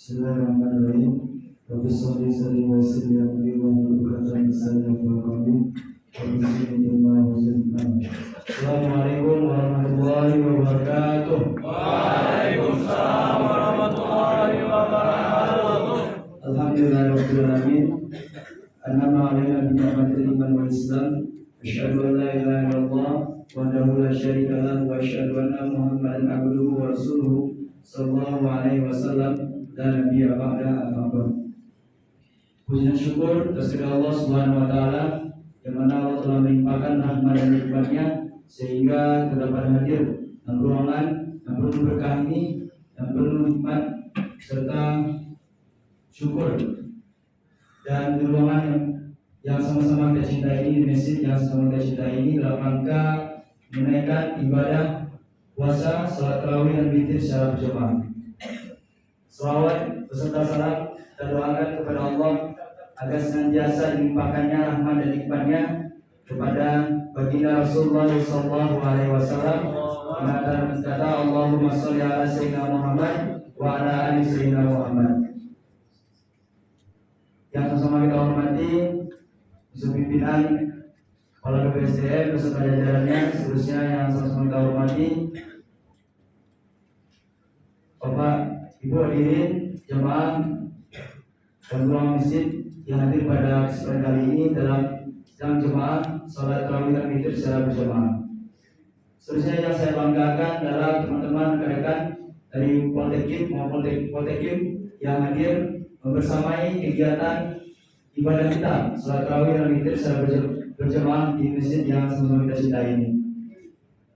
Bismillahirrahmanirrahim. Rabbi sholli salli wa sallim ala nabiyyina Muhammadin sallallahu alaihi wasallam. Assalamualaikum warahmatullahi wabarakatuh. Waalaikumsalam warahmatullahi wabarakatuh. Alhamdulillahirabbil alamin. An'ama 'alaina bi ni'matil iman wal islam. Asyhadu an la ilaha illallah wahdahu la syarika lahu wa asyhadu anna Muhammadan abduhu wa rasuluhu sallallahu alaihi wasallam. Dan Nabi ba'da apa. Puji dan syukur kepada Allah Subhanahu wa taala yang mana Allah telah melimpahkan rahmat dan nikmat-Nya sehingga terdapat hadir dalam ruangan yang penuh berkah ini, yang penuh nikmat serta syukur, dan di ruangan yang sama-sama kita cintai ini, di masjid yang sama-sama kita cintai ini, dalam rangka menaikkan ibadah puasa, salat tarawih dan witir secara berjamaah. Salawat beserta salam kita doakan kepada Allah agar senantiasa dilimpahkannya rahmat dan nikmat-Nya kepada baginda Rasulullah sallallahu alaihi wasallam. Dengan kata Allahumma sholli ala sayyidina Muhammad wa ala ali sayyidina Muhammad. Yang sama kita hormati pimpinan Kepala BPSDM beserta jajarannya, seterusnya yang sama-sama kita hormati Bapak Ibu hadirin jemaah dan ruang masjid yang hadir pada kesempatan kali ini dalam sidang jemaah salat tarawih dan witir secara berjamaah. Seterusnya yang saya banggakan adalah teman-teman rekan dari Poltekim maupun Poltekim yang hadir membersamai kegiatan ibadah kita salat tarawih dan witir secara berjamaah di masjid yang sama-sama kita cintai ini.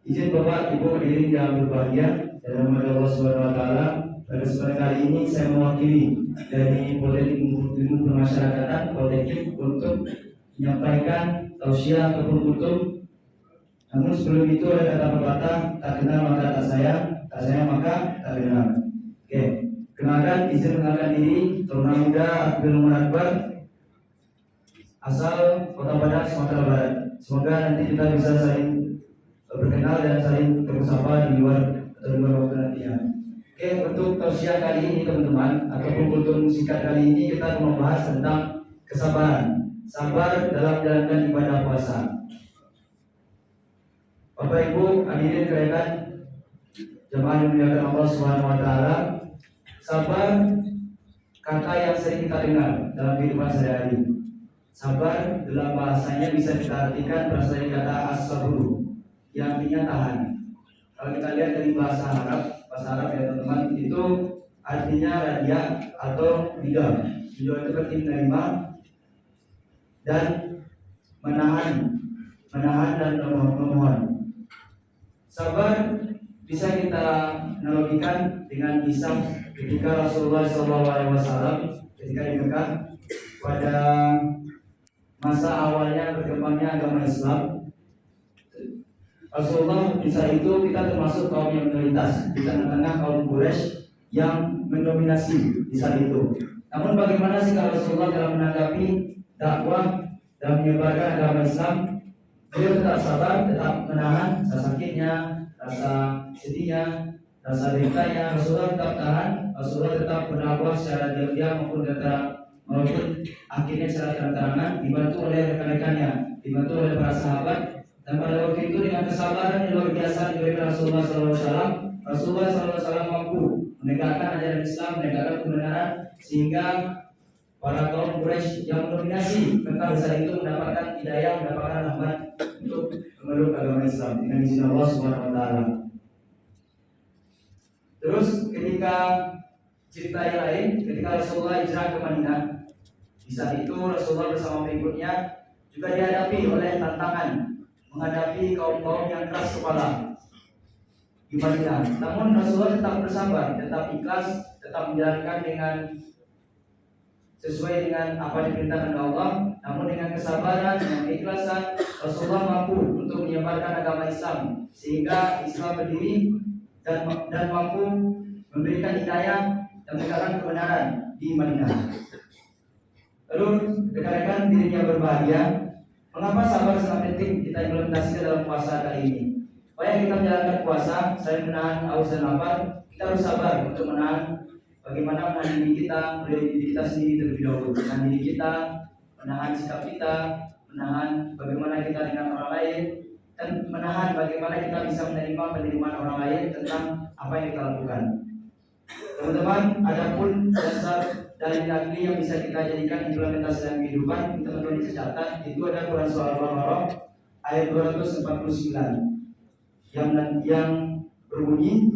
Izin Bapak Ibu hadirin yang berbahagia dalam nama Allah Subhanahu wa taala. Pada kesempatan kali ini saya mewakili dari Politeknik Ilmu Permasyarakatan Poltekim untuk menyampaikan tausiah ataupun kutub. Namun sebelum itu ada kata pepatah, tak kenal maka tak sayang maka tak kenal. Oke, kenalkan, izin mengenalkan diri, Taruna Muda Abdul Munakbar, asal Kota Padang, Sumatera Barat. Semoga nanti kita bisa saling berkenal dan saling bersapa di luar waktu nantinya. Oke, untuk tausiah kali ini teman-teman ataupun kultur singkat kali ini kita akan membahas tentang kesabaran, sabar dalam menjalankan ibadah puasa. Bapak Ibu hadirin sekalian, jemaah yang dimuliakan Allah Subhanahu wa taala, sabar kata yang sering kita dengar dalam kehidupan sehari-hari. Sabar dalam bahasanya bisa kita artikan berasal dari kata as-sabru yang artinya tahan. Kalau kita lihat dari bahasa Arab ya teman-teman, itu artinya radia atau lidah. Lidah itu berarti menerima dan menahan dan memohon. Sabar bisa kita analogikan dengan kisah ketika Rasulullah SAW ketika di Mekah pada masa awalnya berkembangnya agama Islam. Rasulullah di saat itu kita termasuk kaum yang minoritas di tengah-tengah kaum Quraisy yang mendominasi di saat itu. Namun bagaimana sih kalau Rasulullah dalam menanggapi dakwah dan menyebarkan agama Islam? Beliau tetap sabar, tetap menahan rasa sakitnya, rasa sedihnya, rasa deritanya. Rasulullah tetap tahan, Rasulullah tetap berdakwah secara diam-diam maupun akhirnya secara terang-terangan dibantu oleh rekan-rekannya, dibantu oleh para sahabat. Dan pada waktu itu dengan kesabaran yang luar biasa diberikan Rasulullah SAW, Rasulullah SAW mampu menegakkan ajaran Islam, menegakkan kebenaran, sehingga para kaum Quraisy yang mendominasi Mekah saat itu mendapatkan hidayah, mendapatkan rahmat untuk memeluk agama Islam dengan izin Allah Subhanahu wa taala. Terus ketika cerita yang lain, ketika Rasulullah hijrah ke Madinah, di saat itu Rasulullah bersama pengikutnya juga dihadapi oleh tantangan menghadapi kaum-kaum yang keras kepala di Madinah. Namun Rasulullah tetap bersabar, tetap ikhlas, tetap menjalankan dengan sesuai dengan apa yang diperintahkan Allah. Namun dengan kesabaran, dengan keikhlasan, Rasulullah mampu untuk menyebarkan agama Islam sehingga Islam berdiri dan mampu memberikan hidayah dan menegakkan kebenaran di Madinah. Lalu rekan-rekan dirinya berbahagia. Mengapa sabar sangat penting kita implementasikan dalam puasa kali ini? Supaya kita menjalankan puasa, selain menahan haus dan lapar, kita harus sabar untuk menahan bagaimana menahan diri kita dari diri kita sendiri terlebih dahulu, menahan diri kita, menahan sikap kita, menahan bagaimana kita dengan orang lain, dan menahan bagaimana kita bisa menerima penerimaan orang lain tentang apa yang kita lakukan. Teman-teman, adapun dasar dalil nakli yang bisa kita jadikan implementasi dalam kehidupan, teman-teman bisa catat, itu ada Quran surah Al-Baqarah ayat 249 yang berbunyi,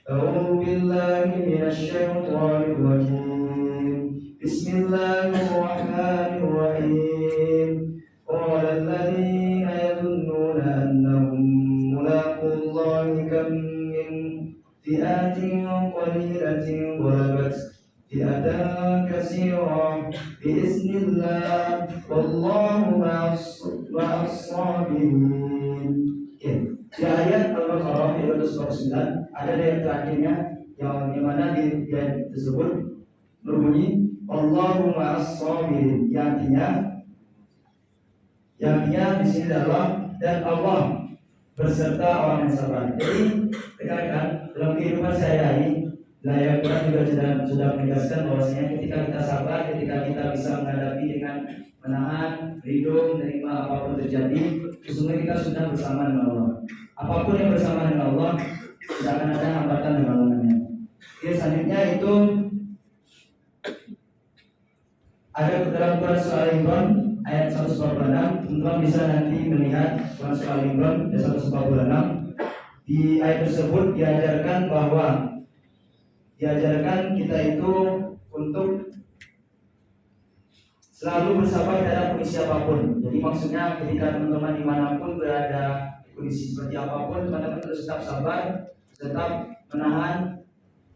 A'udzu billahi minasy syaithanir rajim. Bismillahirrahmanirrahim. Qala alladziina yadhunnuna annahum mulaqu Allahi kam min fi'atin qalilatin ghalabat fi'atan katsiratan bi'iznillah wallahu ma'as sabirin. Di ayat Al-Baqarah ayat 249 ada ayat terakhirnya yang mana di ayat tersebut berbunyi Allahu ma'as sabirin, yang artinya di sini adalah dan Allah berserta orang yang sabar. Jadi rekan-rekan, dalam kehidupan sehari-hari ayat Quran juga sudah menegaskan bahwasanya ketika kita sabar, ketika kita bisa menghadapi dengan menahan, ridho, menerima apapun terjadi, sesungguhnya kita sudah bersama dengan Allah. Apapun yang bersama dengan Allah, tidak akan ada hambatan dan halangannya. Selanjutnya itu ada dalam Quran surah Al-Imran ayat 146. Teman-teman bisa nanti melihat Quran surah Al-Imran ayat 146. Di ayat tersebut diajarkan kita itu untuk selalu bersabar dalam kondisi apapun. Jadi maksudnya ketika teman-teman dimanapun berada, kondisi seperti apapun, teman-teman terus tetap sabar, tetap menahan,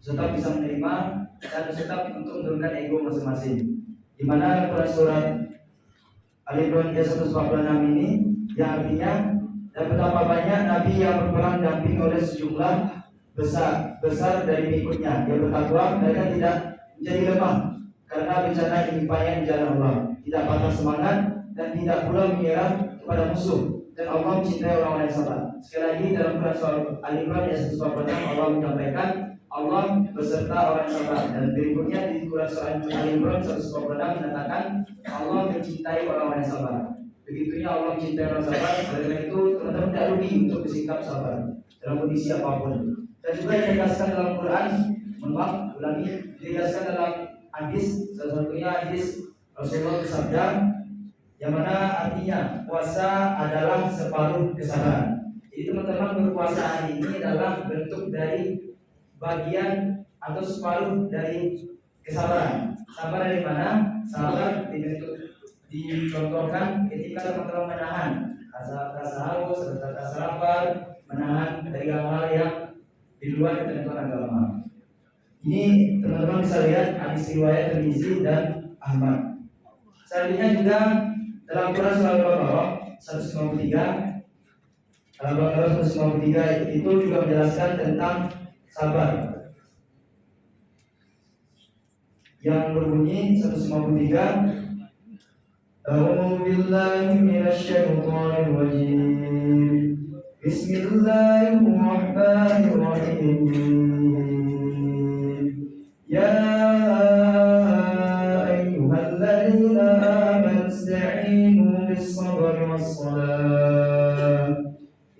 tetap bisa menerima, dan tetap untuk menurunkan ego masing-masing. Di mana Quran surat Al-Imran ayat 146 ini yang artinya, dan betapa banyak Nabi yang berperang damping oleh sejumlah besar dari pengikutnya yang bertakwa, mereka tidak menjadi lemah karena bencana yang ditimpanya di jalan Allah, tidak patah semangat dan tidak pula menyerah kepada musuh, dan Allah mencintai orang-orang yang sabar. Sekali lagi dalam Quran surah Al-Imran ayat 146 Allah menyampaikan Allah beserta orang yang sabar, dan berikutnya di Quran surah Al-Imran 146 menyatakan Allah mencintai orang-orang yang sabar. Begitunya Allah mencintai orang sabar, karena itu teman-teman tidak rugi untuk bersikap sabar dalam kondisi apapun. Dan juga ditegaskan dalam Quran, ditegaskan dalam hadis, salah satunya hadis Rasulullah bersabda, yang mana artinya puasa adalah separuh kesabaran. Jadi teman-teman, berpuasa hari ini adalah bentuk dari bagian atau separuh dari kesabaran. Sabar dari mana? Sabar dicontohkan ketika teman-teman menahan rasa haus, rasa lapar, menahan dari hal-hal yang di luar ketentuan agama. Ini teman-teman bisa lihat hadis riwayat Tirmizi dan Ahmad. Selanjutnya juga dalam Quran surah Al-Baqarah 153, Al-Baqarah 153 itu juga menjelaskan tentang sabar, yang berbunyi 153, A'udzu billahi minasy syaithanir rajim. Bismillahirrahmanirrahim. Ya ayyuhalladzina amanu ista'inu bis-sabri was-salah.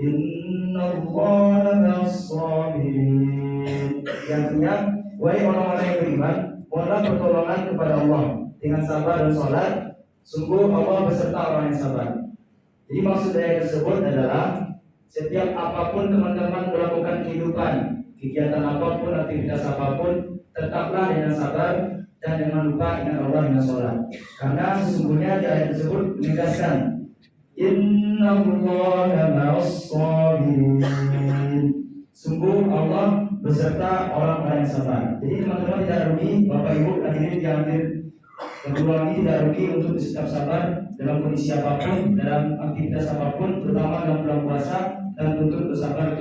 Innallaha ma'as-sabirin. Yang artinya, wahai orang-orang yang beriman, mohonlah pertolongan kepada Allah dengan sabar dan salat. Sungguh Allah beserta orang yang sabar. Jadi maksud ayat tersebut adalah setiap apapun teman-teman melakukan kehidupan, kegiatan apapun, aktivitas apapun, tetaplah dengan sabar dan jangan lupa ingat Allah dengan sholat. Karena sesungguhnya di ayat tersebut menegaskan Innallaha ma'as-sabirin. Sungguh Allah beserta orang-orang yang sabar. Jadi teman-teman tidak rugi, Bapak Ibu hadirin yang hadir kedua ini tidak rugi untuk bersikap sabar dalam kondisi apapun, dalam aktivitas apapun, terutama dalam bulan puasa, dan tuntut bersabar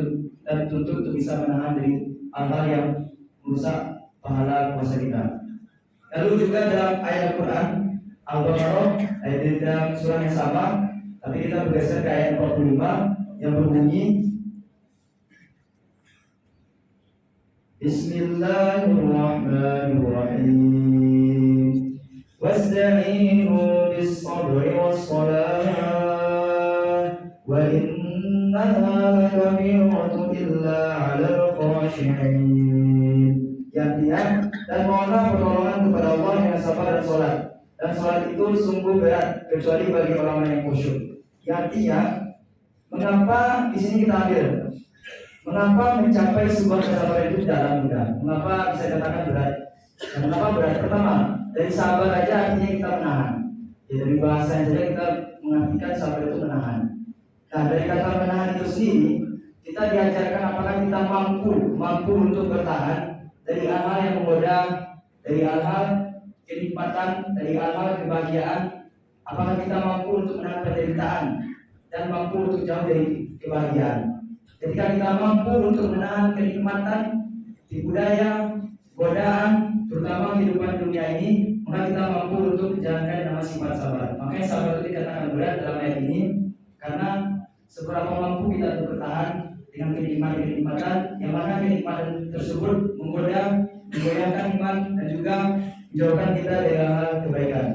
dan tuntut untuk bisa menahan dari hal-hal yang merusak pahala puasa kita. Lalu juga dalam ayat Al-Quran Al-Baqarah ayat dalam surah yang sama Tapi kita bergeser ke ayat 45 yang berbunyi Bismillahirrahmanirrahim. Wasta'inu bis-sabri was-salah wa innaha lakabiratun illa 'alal khashi'in. Yang artinya, dan mohonlah pertolongan kepada Allah yang sabar dan sholat. Dan sholat itu sungguh berat kecuali bagi orang yang khusyuk. Yang artinya, mengapa di sini kita ambil? Mengapa mencapai sebuah kesabaran itu tidaklah mudah? Mengapa bisa dikatakan berat? Dan mengapa berat? Pertama, dari sabar aja artinya kita menahan. Ya, dari bahasa saja kita mengartikan sabar itu menahan. Nah, dari kata menahan itu sendiri, kita diajarkan apakah kita mampu untuk bertahan dari hal-hal yang menggoda, dari hal-hal kenikmatan, dari hal-hal kebahagiaan. Apakah kita mampu untuk menahan penderitaan dan mampu untuk jauh dari kebahagiaan? Ketika kita mampu untuk menahan kenikmatan di budaya, godaan, terutama kehidupan dunia ini, maka kita mampu untuk menjalankan nama sifat sabar. Makanya sabar itu dikatakan berat dalam ayat ini, karena seberapa mampu kita untuk bertahan dengan kenikmatan, yang mana kenikmatan tersebut menggoyahkan iman dan juga menjauhkan kita dari hal kebaikan.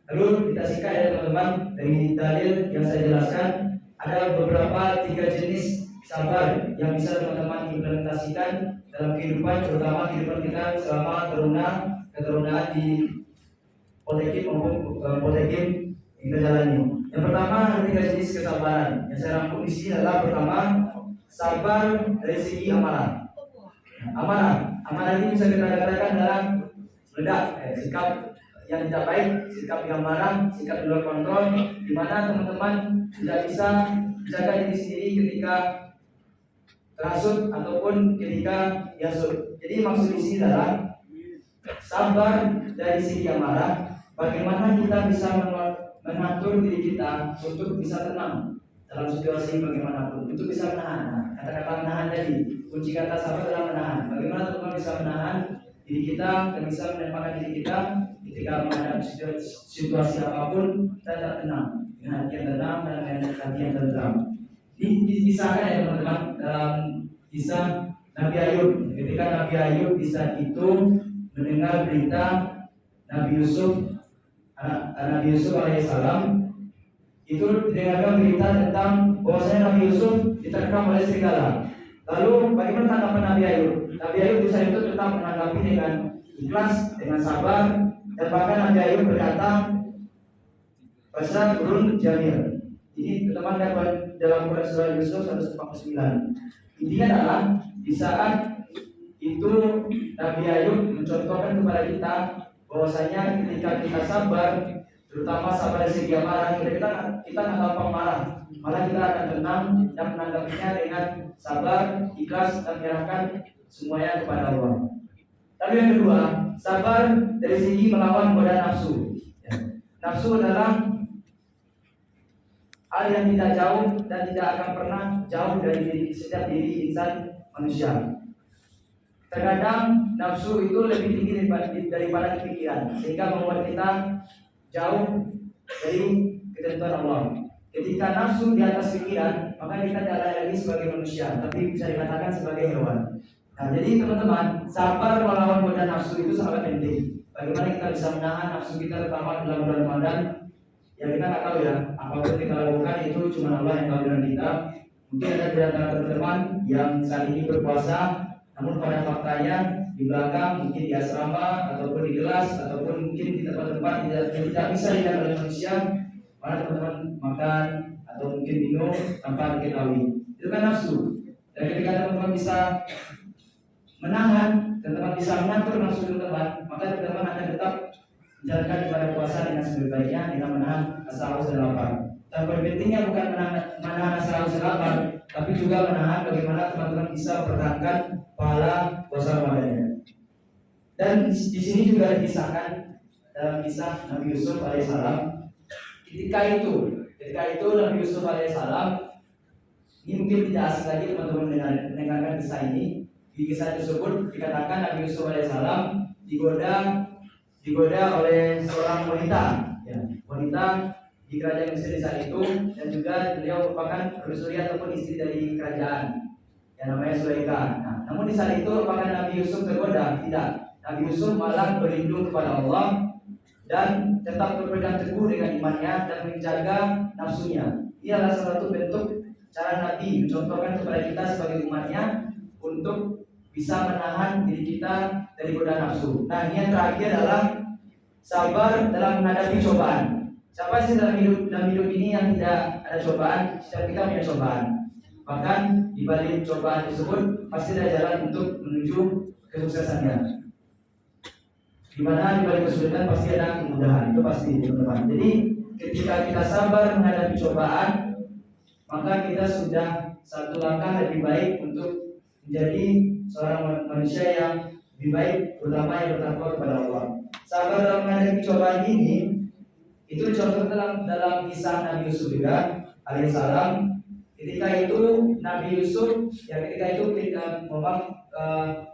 Lalu kita sikat ya teman-teman, dari dalil yang saya jelaskan, ada beberapa 3 jenis sabar yang bisa teman-teman implementasikan dalam kehidupan, terutama kehidupan kita selama keterunaan di Poltekim maupun Poltekim yang kita jalani. Yang pertama ada 3 jenis kesabaran yang saya rangkum di sini adalah pertama, sabar dari segi amarah. Amarah ini bisa kita katakan adalah meledak, sikap yang tidak baik, sikap yang marah, sikap di luar kontrol, di mana teman-teman tidak bisa menjaga diri sendiri ketika terhasut ataupun ketika dihasut. Jadi maksud di sini adalah sabar dari segi amarah, bagaimana kita bisa mengatur diri kita untuk bisa tenang dalam situasi bagaimanapun, untuk bisa menahan. Nah, kata-kata menahan tadi, kunci kata sabar adalah menahan. Bagaimana teman-teman bisa menahan diri kita dan bisa menempatkan diri kita ketika menghadapi situasi apapun, kita tetap tenang dengan hati yang tenang dan dengan hati yang tenang. Disahkan ya teman-teman dalam kisah Nabi Ayub. Ketika Nabi Ayub di saat itu mendengar berita Nabi Yusuf alaihissalam, itu didengarkan berita tentang bahwasanya Nabi Yusuf diterkam oleh serigala. Lalu bagaimana tanggapan Nabi Ayub? Nabi Ayub di saat itu tetap menanggapi dengan ikhlas, dengan sabar, dan bahkan Nabi Ayub berkata, "Fasrah burun jamil." Ini teman dapat dalam Quran surah Yusuf 149. Intinya adalah di saat itu Nabi Ayub mencontohkan kepada kita bahwasanya ketika kita sabar, terutama sabar dari segi amarah, kita nggak gampang marah, malah kita akan tenang dan menanggapinya dengan sabar, ikhlas, dan menyerahkan semuanya kepada Allah. Lalu yang kedua, sabar dari segi melawan godaan nafsu. Nafsu adalah hal yang tidak jauh dan tidak akan pernah jauh dari setiap diri insan manusia. Terkadang nafsu itu lebih tinggi daripada pikiran, sehingga membuat kita jauh dari ketentuan Allah. Ketika nafsu di atas pikiran, maka kita tidak lagi sebagai manusia, tapi bisa dikatakan sebagai hewan. Nah, jadi teman-teman, sabar melawan godaan nafsu itu sangat penting. Bagaimana kita bisa menahan nafsu kita, terutama dalam bulan Ramadan? Ya kita nggak tahu ya, apapun kita lakukan itu cuma Allah yang tahu dengan kita. Mungkin ada di antara teman-teman yang saat ini berpuasa, namun pada faktanya di belakang, mungkin di asrama ataupun di kelas ataupun mungkin di tempat-tempat yang tidak bisa dilihat oleh manusia, mana teman-teman makan atau mungkin minum tanpa diketahui. Itu kan nafsu. Dan ketika teman-teman bisa menahan, teman-teman bisa mengatur nafsu teman-teman, maka teman-teman akan tetap menjalankan ibadah puasa dengan sebaik-baiknya dengan menahan rasa haus dan lapar. Dan pentingnya bukan menahan rasa haus dan lapar, tapi juga menahan bagaimana teman-teman bisa mempertahankan pahala puasa Ramadan. Dan di sini juga dikisahkan dalam kisah Nabi Yusuf alaihissalam. Ketika itu Nabi Yusuf alaihissalam, ini mungkin tidak asing lagi teman-teman mendengarkan kisah ini. Di kisah tersebut dikatakan Nabi Yusuf alaihissalam digoda oleh seorang wanita, ya, wanita di kerajaan Mesir di saat itu, dan juga beliau merupakan permaisuri ataupun istri dari kerajaan yang namanya Sulaika. Nah, namun di saat itu apakah Nabi Yusuf tergoda? Tidak. Nabi Yusuf malah berlindung kepada Allah dan tetap berpegang teguh dengan imannya dan menjaga nafsunya. Ini adalah salah satu bentuk cara Nabi mencontohkan kepada kita sebagai umatnya untuk bisa menahan diri kita dari godaan nafsu. Nah, ini yang terakhir adalah sabar dalam menghadapi cobaan. Siapa sih dalam hidup ini yang tidak ada cobaan? Setiap kita punya cobaan. Bahkan di balik cobaan tersebut pasti ada jalan untuk menuju kesuksesannya. Di mana di balik kesulitan pasti ada kemudahan, itu pasti teman-teman. Jadi ketika kita sabar menghadapi cobaan, maka kita sudah satu langkah lebih baik untuk menjadi seorang manusia yang lebih baik, terutama yang bertakwa kepada Allah. Sabar dalam menghadapi cobaan ini, itu contoh dalam kisah Nabi Yusuf juga alaihissalam. Ketika itu Nabi Yusuf,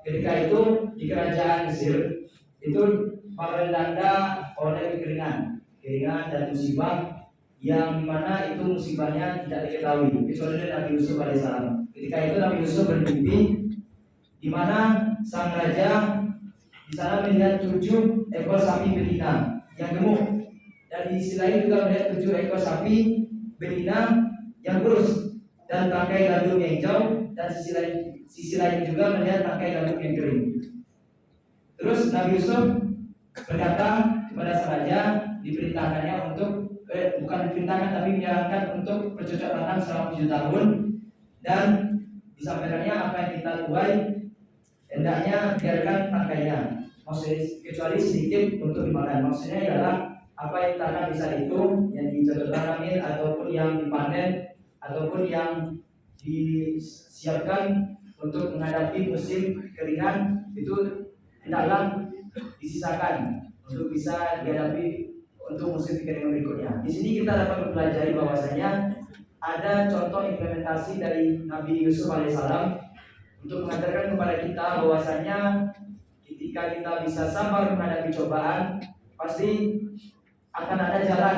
ketika itu di kerajaan Mesir, itu dilanda oleh kekeringan dan musibah yang dimana itu musibahnya tidak diketahui kecuali dari Nabi Yusuf alaihissalam. Ketika itu Nabi Yusuf bermimpi di mana sang raja di sana melihat 7 ekor sapi betina yang gemuk, dan di sisi lain juga melihat 7 ekor sapi betina yang kurus dan tangkai gandum yang hijau, dan sisi lain juga melihat tangkai gandum yang kering. Terus Nabi Yusuf berkata kepada sang raja, diperintahkannya untuk bukan diperintahkan tapi menyarankan untuk bercocok tanam selama 7 tahun, dan disampaikannya apa yang kita tuai hendaknya biarkan tangkainya, maksudnya kecuali sedikit untuk dimakan. Maksudnya adalah apa yang tanam bisa itu yang dicocok tanamin ataupun yang dipanen ataupun yang disiapkan untuk menghadapi musim kekeringan itu hendaklah disisakan untuk bisa dihadapi untuk musim kekeringan berikutnya. Di sini kita dapat mempelajari bahwasanya ada contoh implementasi dari Nabi Yusuf alaihissalam untuk mengajarkan kepada kita bahwasanya ketika kita bisa sabar menghadapi cobaan, pasti akan ada jalan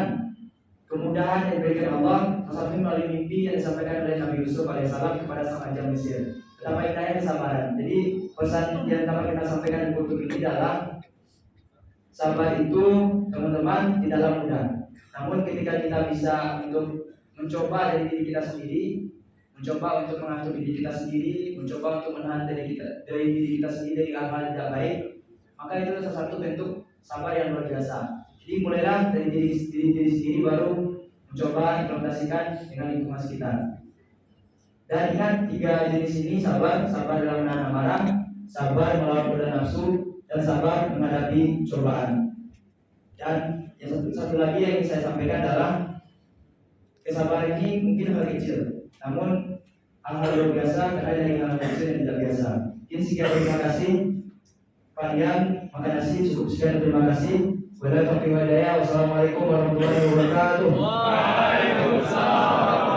kemudahan yang diberikan Allah, salah satu melalui mimpi yang disampaikan oleh Nabi Yusuf alaihissalam kepada sang raja Mesir. Betapa indahnya kesabaran. Jadi pesan yang dapat kita sampaikan di kutub ini adalah sabar itu teman-teman tidaklah mudah. Namun ketika kita bisa untuk mencoba dari diri kita sendiri, mencoba untuk mengatur diri kita sendiri, mencoba untuk menahan dari diri kita sendiri dari hal-hal tidak baik, maka itu salah satu bentuk sabar yang luar biasa. Jadi mulailah dari diri sendiri baru mencoba implementasikan dengan lingkungan sekitar. Dan ingat 3 jenis ini, sabar dalam menahan amarah, sabar melawan godaan nafsu, dan sabar menghadapi cobaan. Dan yang satu lagi yang ingin saya sampaikan adalah kesabaran ini mungkin hal kecil, namun hal-hal luar biasa karena dari hal kecil yang tidak biasa. Sekian, terima kasih. Kalian makan nasi cukup sekian, terima kasih. Wassalamualaikum warahmatullahi wabarakatuh. Waalaikumsalam.